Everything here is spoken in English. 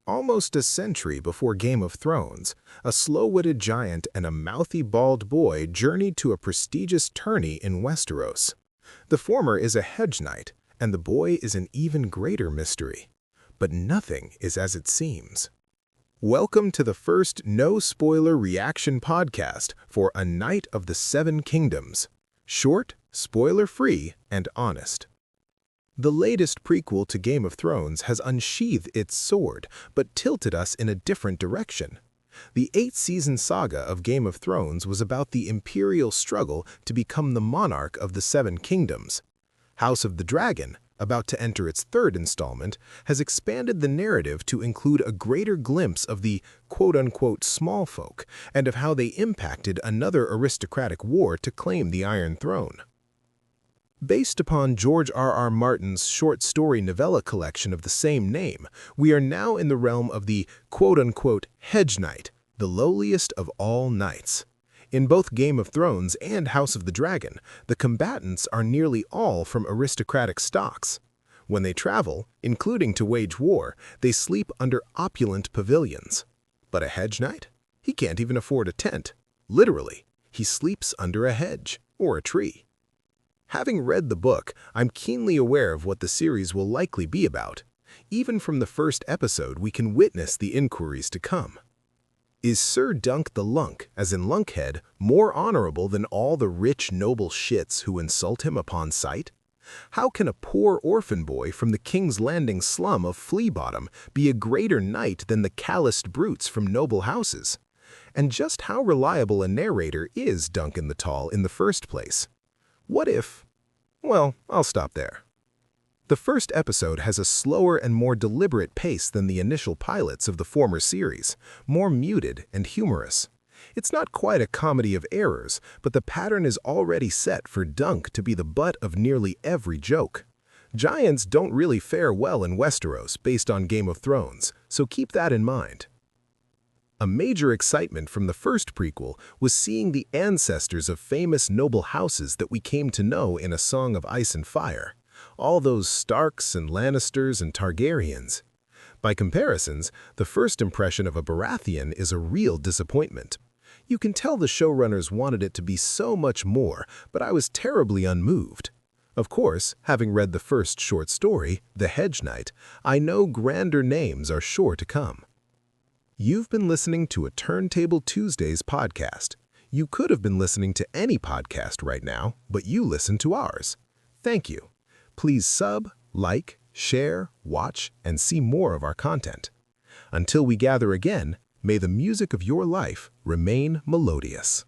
Almost a century before Game of Thrones, a slow-witted giant and a mouthy bald boy journeyed to a prestigious tourney in Westeros. The former is a hedge knight, and the boy is an even greater mystery. But nothing is as it seems. Welcome to the first no-spoiler reaction podcast for A Knight of the Seven Kingdoms. Short, spoiler-free, and honest. The latest prequel to Game of Thrones has unsheathed its sword, but tilted us in a different direction. The 8-season saga of Game of Thrones was about the imperial struggle to become the monarch of the Seven Kingdoms. House of the Dragon, about to enter its third installment, has expanded the narrative to include a greater glimpse of the quote-unquote small folk and of how they impacted another aristocratic war to claim the Iron Throne. Based upon George R.R. Martin's short story novella collection of the same name, we are now in the realm of the quote-unquote hedge knight, the lowliest of all knights. In both Game of Thrones and House of the Dragon, the combatants are nearly all from aristocratic stocks. When they travel, including to wage war, they sleep under opulent pavilions. But a hedge knight? He can't even afford a tent. Literally, he sleeps under a hedge or a tree. Having read the book, I'm keenly aware of what the series will likely be about. Even from the first episode, we can witness the inquiries to come. Is Sir Dunk the Lunk, as in Lunkhead, more honorable than all the rich noble shits who insult him upon sight? How can a poor orphan boy from the King's Landing slum of Flea Bottom be a greater knight than the calloused brutes from noble houses? And just how reliable a narrator is Duncan the Tall in the first place? What if... Well, I'll stop there. The first episode has a slower and more deliberate pace than the initial pilots of the former series, more muted and humorous. It's not quite a comedy of errors, but the pattern is already set for Dunk to be the butt of nearly every joke. Giants don't really fare well in Westeros based on Game of Thrones, so keep that in mind. A major excitement from the first prequel was seeing the ancestors of famous noble houses that we came to know in A Song of Ice and Fire. All those Starks and Lannisters and Targaryens. By comparisons, the first impression of a Baratheon is a real disappointment. You can tell the showrunners wanted it to be so much more, but I was terribly unmoved. Of course, having read the first short story, The Hedge Knight, I know grander names are sure to come. You've been listening to a Turntable Tuesdays podcast. You could have been listening to any podcast right now, but you listened to ours. Thank you. Please sub, like, share, watch, and see more of our content. Until we gather again, may the music of your life remain melodious.